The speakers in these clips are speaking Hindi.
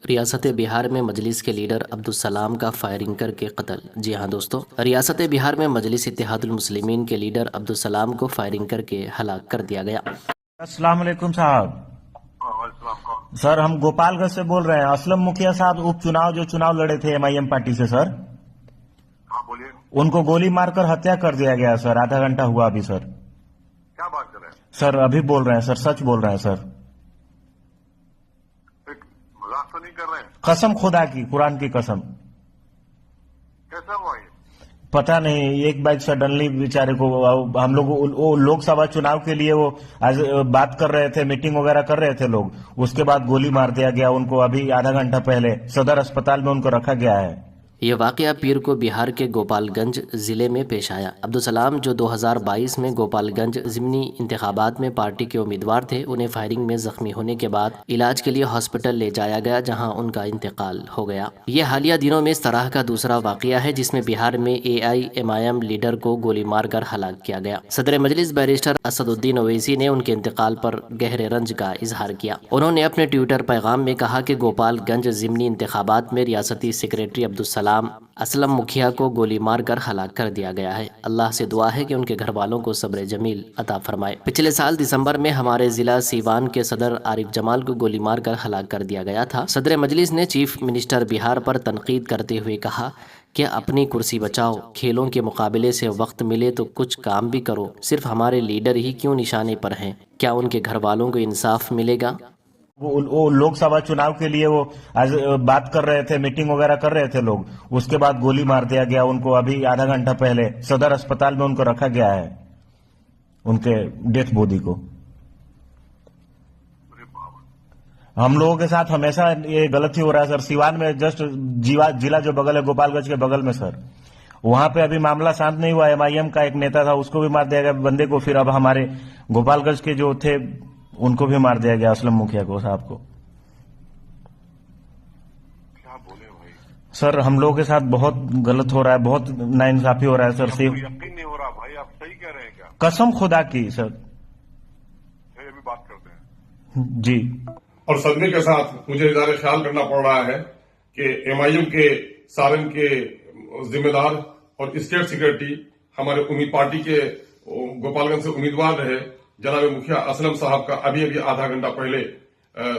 रियासत बिहार में मजलिस के लीडर अब्दुल का फायरिंग करके कत्ल। जी हाँ दोस्तों, रियासत बिहार में मजलिस इत्तेहादुल मुस्लिमीन के लीडर अब्दुल को फायरिंग करके हलाक कर दिया गया। अस्सलाम वालेकुम साहब। वालेकुम कौन? सर हम गोपालगंज से बोल रहे हैं। असलम मुखिया साहब उपचुनाव जो चुनाव लड़े थे एमआईएम पार्टी से सर, हाँ बोलिए, उनको गोली मारकर हत्या कर दिया गया सर। आधा घंटा हुआ अभी सर। क्या बात कर रहे हैं? सर अभी बोल रहे हैं सर, सच बोल रहे हैं सर। एक मजाक तो नहीं कर रहे हैं? कसम खुदा की, कुरान की कसम। कैसा हुआ ये? पता नहीं, एक बाइक सडनली बेचारे को हम लोग वो लोकसभा चुनाव के लिए वो आज बात कर रहे थे, मीटिंग वगैरह कर रहे थे लोग, उसके बाद गोली मार दिया गया उनको। अभी आधा घंटा पहले सदर अस्पताल में उनको रखा गया है। यह वाक़या पीर को बिहार के गोपालगंज ज़िले में पेश आया। अब्दुल जो 2022 में गोपालगंज ज़िमनी इंतखाबात में पार्टी के उम्मीदवार थे, उन्हें फायरिंग में ज़ख्मी होने के बाद इलाज के लिए हॉस्पिटल ले जाया गया, जहां उनका इंतकाल हो गया। ये हालिया दिनों में इस तरह का दूसरा वाक़या है जिसमें बिहार में AIMIM लीडर को गोली मारकर हलाक किया गया। सदर मजलिस बैरिस्टर असदुद्दीन ओवैसी ने उनके इंतकाल पर गहरे रंज का इजहार किया। उन्होंने अपने ट्विटर पैगाम में कहा कि गोपालगंज ज़िमनी इंतखाबात में रियासती सेक्रेटरी अब्दुल असलम मुखिया को गोली मारकर हलाक कर दिया गया है। अल्लाह से दुआ है कि उनके घर वालों को सब्र जमील अता फरमाए। पिछले साल दिसंबर में हमारे जिला सीवान के सदर आरिफ जमाल को गोली मारकर हलाक कर दिया गया था। सदर मजलिस ने चीफ मिनिस्टर बिहार पर तनकीद करते हुए कहा कि अपनी कुर्सी बचाओ, खेलों के मुकाबले से वक्त मिले तो कुछ काम भी करो। सिर्फ हमारे लीडर ही क्यों निशाने पर हैं? क्या उनके घर वालों को इंसाफ मिलेगा? वो लोकसभा चुनाव के लिए वो आज बात कर रहे थे, मीटिंग वगैरह कर रहे थे लोग, उसके बाद गोली मार दिया गया उनको। अभी आधा घंटा पहले सदर अस्पताल में उनको रखा गया है, उनके डेथ बॉडी को। अरे बाबा, हम लोगों के साथ हमेशा ये गलत ही हो रहा है सर। सिवान में जस्ट जिला जो बगल है गोपालगंज के बगल में सर, वहां पे अभी मामला शांत नहीं हुआ। एमआईएम का एक नेता था, उसको भी मार दिया गया बंदे को। फिर अब हमारे गोपालगंज के जो थे उनको भी मार दिया गया, असलम मुखिया को, साहब को। क्या बोले भाई? सर हम लोगों के साथ बहुत गलत हो रहा है, बहुत नाइंसाफी हो रहा है सर। आपको सिर्फ यकीन नहीं हो रहा भाई, आप सही कह रहे हैं क्या? कसम खुदा की सर। ये अभी बात करते हैं जी। और सदमे के साथ मुझे इज़हार ख्याल करना पड़ रहा है कि एमआईएम के सारण के जिम्मेदार और स्टेट सेक्रेटरी हमारे उम्मीद पार्टी के गोपालगंज से उम्मीदवार रहे जनाब मुखिया असलम साहब का अभी आधा घंटा पहले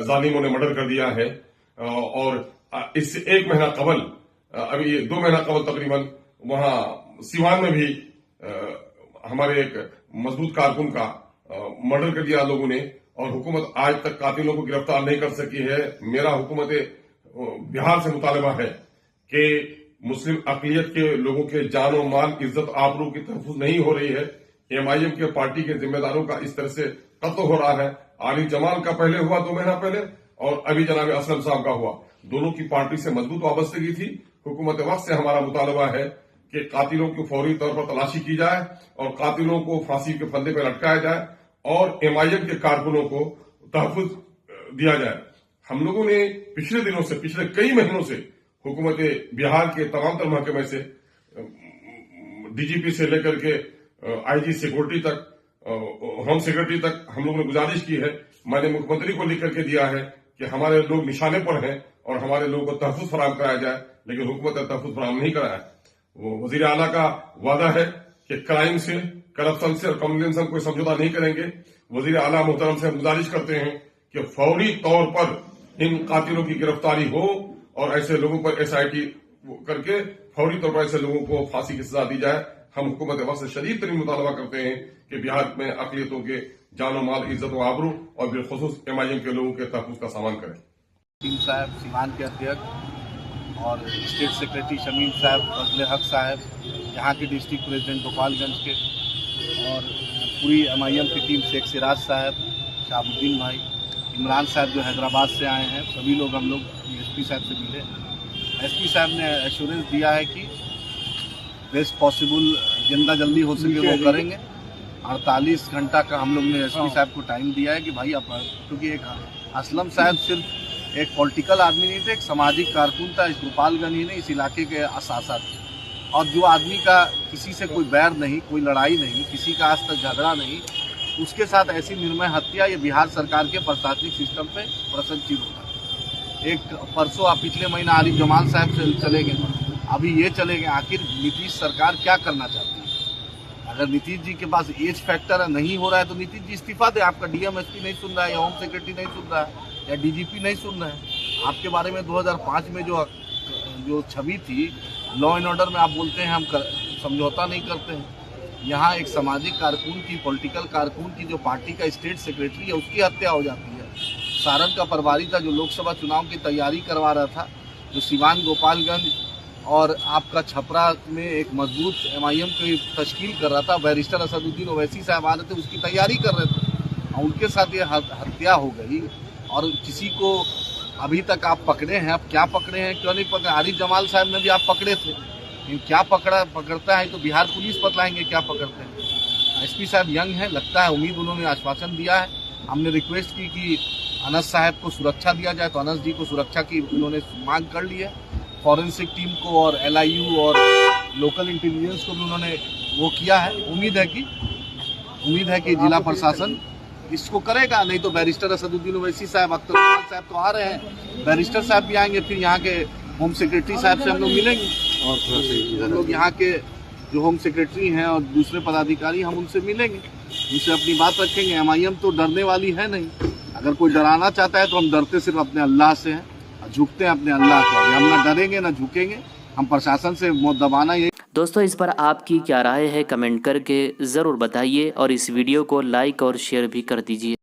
जालिमों ने मर्डर कर दिया है। और इससे एक महीना कबल, अभी 2 महीना कबल तकरीबन, वहां सिवान में भी हमारे एक मजबूत कारकुन का मर्डर कर दिया लोगों ने। और हुकूमत आज तक कातिलों को गिरफ्तार नहीं कर सकी है। मेरा हुकूमत बिहार से मुतालबा है कि मुस्लिम अकलियत के लोगों के जान और माल, इज्जत आबरू की तहफ़्फ़ुज़ नहीं हो रही है। एमआईएम के पार्टी के जिम्मेदारों का इस तरह से कत्ल हो रहा है। आरिफ जमाल का पहले हुआ 2 महीना पहले, और अभी जनाब असलम साहब का हुआ। दोनों की पार्टी से मजबूत वाबस्तगी थी। हुकूमत वक्त से हमारा मुतालबा है कि कातिलों की फौरी तौर पर तलाशी की जाए और कातिलों को फांसी के फंदे पर लटकाया जाए और एमआईएम के कारकुनों को तहफ़्फ़ुज़ दिया जाए। हम लोगों ने पिछले दिनों से, पिछले कई महीनों से हुकूमत बिहार के तमाम तर महकमे से, डीजीपी से लेकर के आईजी सिक्योरिटी तक, होम सेक्रेटरी तक हम लोगों ने गुजारिश की है। मैंने मुख्यमंत्री को लिख करके दिया है कि हमारे लोग निशाने पर हैं और हमारे लोगों को तहफ़्फ़ुज़ फराहम कराया जाए, लेकिन हुकूमत ने तहफ़्फ़ुज़ फराहम नहीं कराया। वो वज़ीर आला का वादा है कि क्राइम से, करप्शन से और कम्युनिज्म से हम कोई समझौता नहीं करेंगे। वज़ीर आला मोहतरम से हम गुजारिश करते हैं कि फौरी तौर पर इन कातिलों की गिरफ्तारी हो और ऐसे लोगों पर SIT करके फौरी तौर पर ऐसे लोगों को फांसी की सजा दी जाए। हम हुकूमत वक्त से शदीद तरीन मुतालबा करते हैं कि बिहार में अकलियतों के जान माल, इज्जत व आबरू और बिलखुसूस एमआईएम के लोगों के तहफ़्फ़ुज़ का सामान करें। टीम साहब सीवान के अध्यक्ष और स्टेट सेक्रेटरी शमीम साहब, फजल हक साहब, यहाँ के डिस्ट्रिक्ट प्रेसिडेंट गोपालगंज के, और पूरी एमआईएम की टीम, शेख सिराज साहब, शाहबुद्दीन भाई, इमरान साहब जो हैदराबाद से आए हैं, सभी लोग हम लोग एसपी साहब से मिले। एसपी साहब ने एश्योरेंस दिया है कि बेस्ट पॉसिबल जितना जल्दी हो सके वो करेंगे। 48 घंटा का हम लोग ने एसपी साहब को टाइम दिया है कि भाई आप, क्योंकि एक असलम साहब सिर्फ एक पॉलिटिकल आदमी नहीं थे, एक सामाजिक कारकुन था। इस गोपालगंज ही नहीं, इस इलाके के असासा थे। और जो आदमी का किसी से कोई बैर नहीं, कोई लड़ाई नहीं, किसी का आज तक झगड़ा नहीं, उसके साथ ऐसी निर्मय हत्या, ये बिहार सरकार के प्रशासनिक सिस्टम पे प्रश्नचिन्ह होता है। एक परसों आप पिछले महीना आरिफ जमाल साहब से चले गए, अभी ये चले गए। आखिर नीतीश सरकार क्या करना चाहती है? अगर नीतीश जी के पास एज फैक्टर नहीं हो रहा है तो नीतीश जी इस्तीफा दे। आपका डीएम एसपी नहीं सुन रहा है, या होम सेक्रेटरी नहीं सुन रहा है, या डीजीपी नहीं सुन रहे हैं। आपके बारे में 2005 में जो छवि थी लॉ एंड ऑर्डर में, आप बोलते हैं हम समझौता नहीं करते हैं। यहाँ एक सामाजिक कारकुन की, पॉलिटिकल कारकुन की, जो पार्टी का स्टेट सेक्रेटरी है, उसकी हत्या हो जाती है। सारण का प्रभारी था जो लोकसभा चुनाव की तैयारी करवा रहा था, जो सिवान, गोपालगंज और आपका छपरा में एक मजबूत एमआईएम की तश्कील कर रहा था। बैरिस्टर असदुद्दीन ओवैसी साहब आ रहे थे, उसकी तैयारी कर रहे थे, और उनके साथ ये हत्या हो गई। और किसी को अभी तक आप पकड़े हैं, आप क्या पकड़े हैं, क्यों नहीं पकड़े? आरिफ जमाल साहब में भी आप पकड़े थे, लेकिन क्या पकड़ता है तो बिहार पुलिस बतलाएंगे क्या पकड़ते हैं। एसपी साहब यंग है, लगता है उम्मीद उन्होंने आश्वासन दिया है। हमने रिक्वेस्ट की कि अनस साहब को सुरक्षा दिया जाए, तो अनस जी को सुरक्षा की उन्होंने मांग कर ली है। फॉरेंसिक टीम को और एलआईयू और लोकल इंटेलिजेंस को भी उन्होंने वो किया है। उम्मीद है कि जिला प्रशासन इसको करेगा, नहीं तो बैरिस्टर असदुद्दीन ओवैसी साहब, अख्तर साहब तो आ रहे हैं, बैरिस्टर साहब भी आएंगे, फिर यहाँ के होम सेक्रेटरी साहब से हम लोग मिलेंगे, और थोड़ा सा हम लोग यहाँ के जो होम सेक्रेटरी हैं और दूसरे पदाधिकारी, हम उनसे मिलेंगे, उनसे अपनी बात रखेंगे। एमआईएम तो डरने वाली है नहीं। अगर कोई डराना चाहता है तो हम डरते सिर्फ अपने अल्लाह से हैं, झुकते हैं अपने अल्लाह के आगे। हम ना डरेंगे ना झुकेंगे, हम प्रशासन से मौत दबाना ये। दोस्तों, इस पर आपकी क्या राय है कमेंट करके ज़रूर बताइए और इस वीडियो को लाइक और शेयर भी कर दीजिए।